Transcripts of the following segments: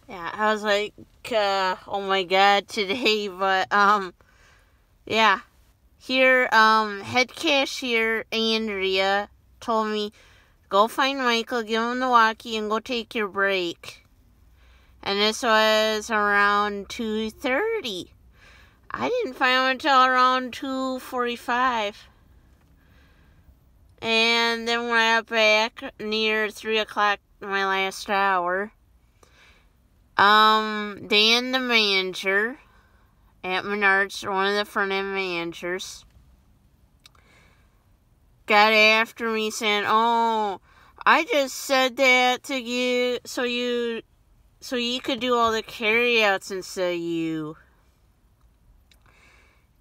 Yeah, I was like, oh my god, today, but, yeah. Here, head cashier Andrea told me, go find Michael, give him the walkie, and go take your break. And this was around 2:30. I didn't find him until around 2:45. And then when I got back near 3 o'clock, my last hour, Dan, the manager at Menards, one of the front-end managers, got after me saying, oh, I just said that to you so you could do all the carryouts instead of you.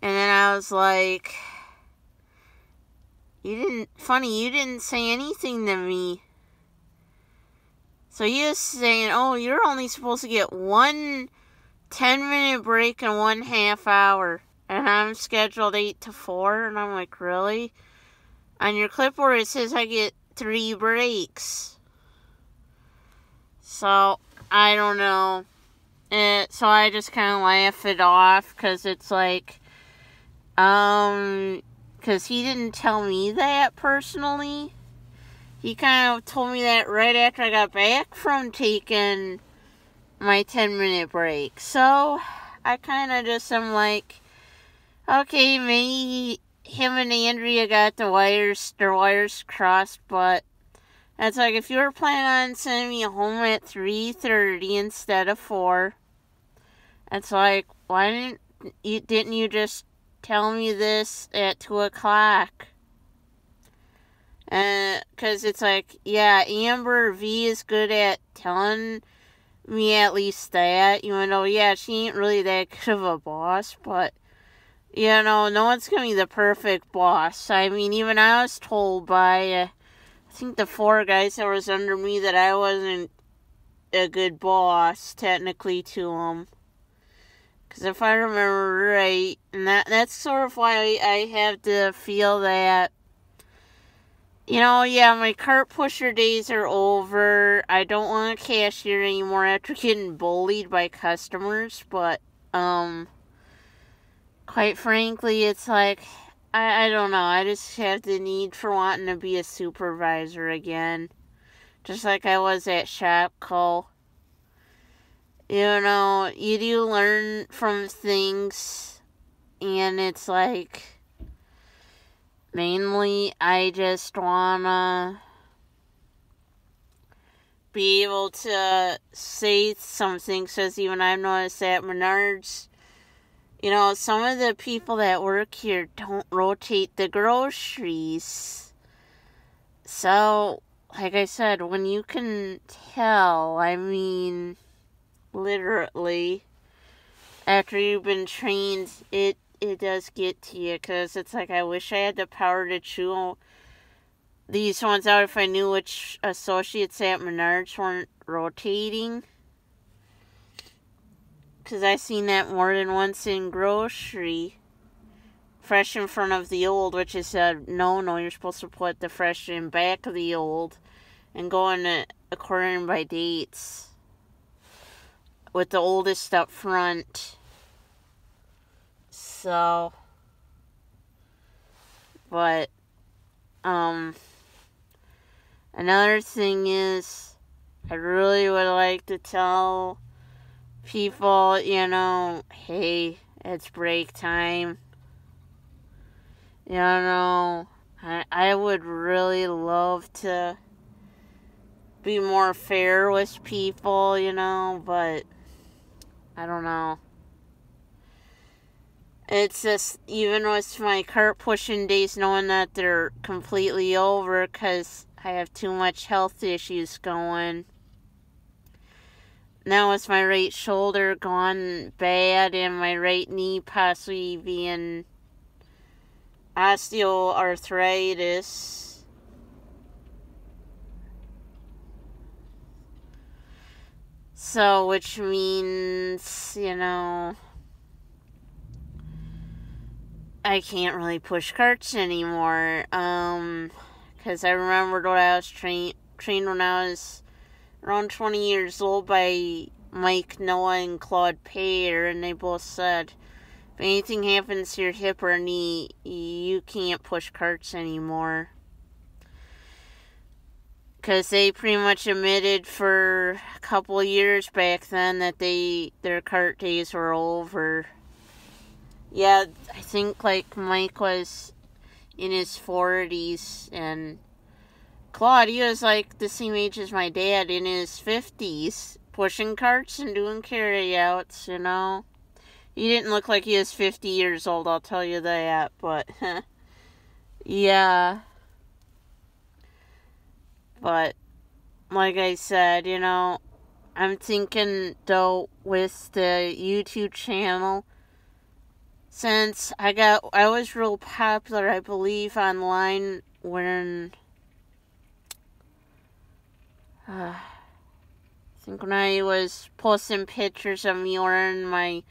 And then I was like, you didn't say anything to me. So he was saying, oh, you're only supposed to get 1 10-minute break and 1 half hour. And I'm scheduled 8 to 4. And I'm like, really? On your clipboard, it says I get 3 breaks. So, I don't know. So I just kind of laugh it off. Because it's like, because he didn't tell me that personally. He kind of told me that right after I got back from taking my 10-minute break. So, I kind of just am like, okay, maybe him and Andrea got their wires crossed, but it's like, if you were planning on sending me home at 3:30 instead of 4, it's like, why didn't you just tell me this at 2 o'clock? Because it's like, yeah, Amber V is good at telling me at least that, even though, yeah, she ain't really that good of a boss, but, you know, no one's gonna be the perfect boss. I mean, even I was told by, I think the 4 guys that was under me that I wasn't a good boss, technically, to them. Because if I remember right, and that's sort of why I have to feel that, you know, yeah, my cart pusher days are over. I don't want a cashier anymore after getting bullied by customers. But, quite frankly, it's like, I don't know. I just have the need for wanting to be a supervisor again. Just like I was at Shopco. You know, you do learn from things. And it's like, mainly, I just wanna be able to say some things, because even I've noticed at Menards, you know, some of the people that work here don't rotate the groceries. So, like I said, when you can tell, I mean, literally, after you've been trained, it does get to you, because it's like, I wish I had the power to chew these ones out if I knew which associates at Menards weren't rotating. Because I've seen that more than once in grocery. Fresh in front of the old, which is no, you're supposed to put the fresh in back of the old and go in according by dates. With the oldest up front. So, but, another thing is, I really would like to tell people, you know, hey, it's break time. You know, I would really love to be more fair with people, you know, but I don't know. It's just, even with my cart pushing days, knowing that they're completely over because I have too much health issues going. Now with my right shoulder gone bad and my right knee possibly being osteoarthritis. So, which means, you know, I can't really push carts anymore. Because I remembered when I was trained when I was around 20 years old by Mike, Noah, and Claude Payer, and they both said, if anything happens to your hip or knee, you can't push carts anymore. Because they pretty much admitted for a couple of years back then that their cart days were over. Yeah, I think like Mike was in his 40s, and Claude, he was like the same age as my dad, in his 50s, pushing carts and doing carryouts, you know. He didn't look like he was 50 years old, I'll tell you that, but yeah. But like I said, you know, I'm thinking though with the YouTube channel, since I was real popular, I believe, online when I think when I was posting pictures of me wearing my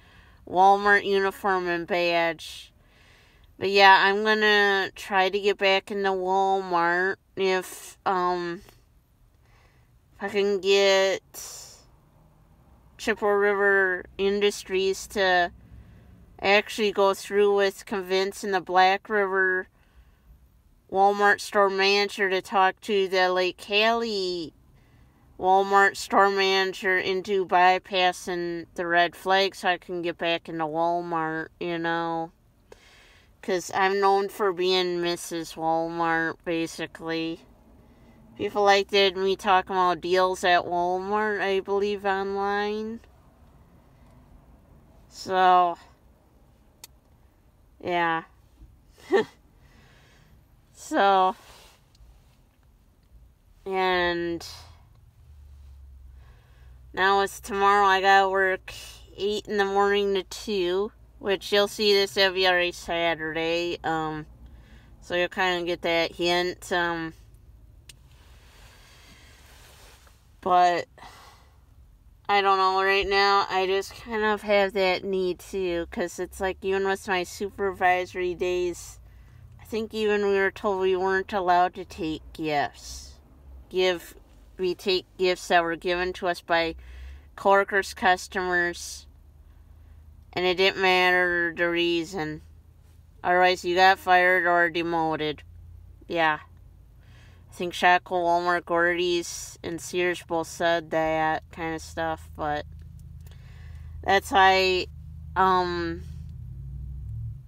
Walmart uniform and badge. But yeah, I'm gonna try to get back into Walmart if I can get Chippewa River Industries to actually go through with convincing the Black River Walmart store manager to talk to the Lake Haley Walmart store manager into bypassing the red flag so I can get back into Walmart, you know. Because I'm known for being Mrs. Walmart, basically. People like me talking about deals at Walmart, I believe, online. So, yeah. So, and now it's tomorrow. I gotta work 8 in the morning to 2, which you'll see this every Saturday. So you'll kind of get that hint. But I don't know, right now I just kind of have that need too, because it's like even with my supervisory days, I think even we were told we weren't allowed to take gifts. We take gifts that were given to us by coworkers, customers, and it didn't matter the reason. Otherwise, you got fired or demoted. Yeah. I think Shackle, Walmart, Gordy's, and Sears both said that kind of stuff, but that's why,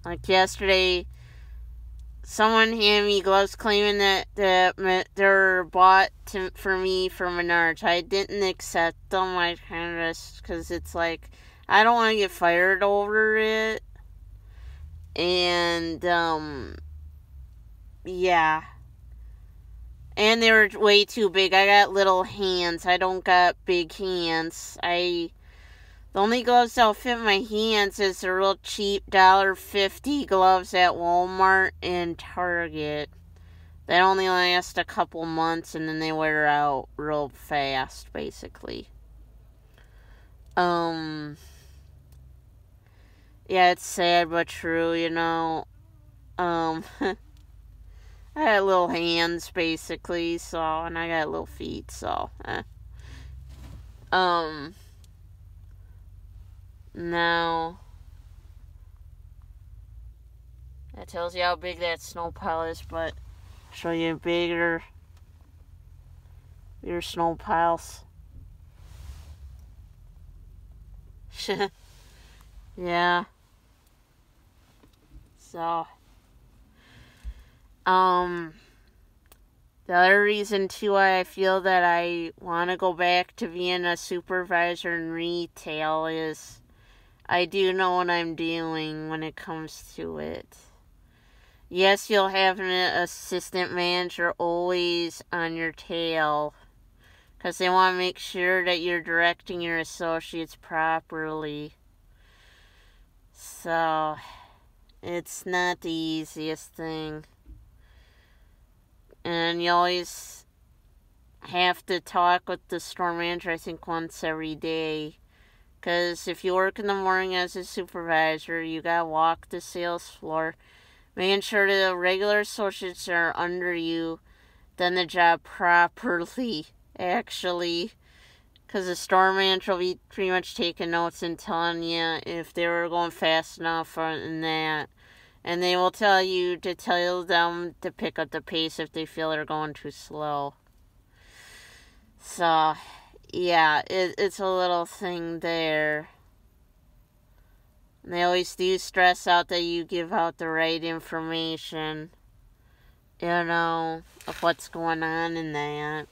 like yesterday, someone handed me gloves claiming that they're bought for me from Menards. I didn't accept them. I kind of just, because it's like, I don't want to get fired over it. And, yeah. And they were way too big. I got little hands. I don't got big hands. The only gloves that'll fit my hands is the real cheap $1.50 gloves at Walmart and Target. They only last a couple months and then they wear out real fast, basically. Yeah, it's sad but true, you know. I got little hands, basically, so, and I got little feet, so, now, that tells you how big that snow pile is, but I'll show you bigger snow piles. Yeah. So, the other reason, too, why I feel that I want to go back to being a supervisor in retail is I do know what I'm doing when it comes to it. Yes, you'll have an assistant manager always on your tail because they want to make sure that you're directing your associates properly. So, it's not the easiest thing. And you always have to talk with the store manager, I think, once every day. Because if you work in the morning as a supervisor, you gotta walk the sales floor, making sure the regular associates are under you, done the job properly, actually. Because the store manager will be pretty much taking notes and telling you if they were going fast enough and that. And they will tell you to tell them to pick up the pace if they feel they're going too slow. So, yeah, it's a little thing there. And they always do stress out that you give out the right information, of what's going on in that.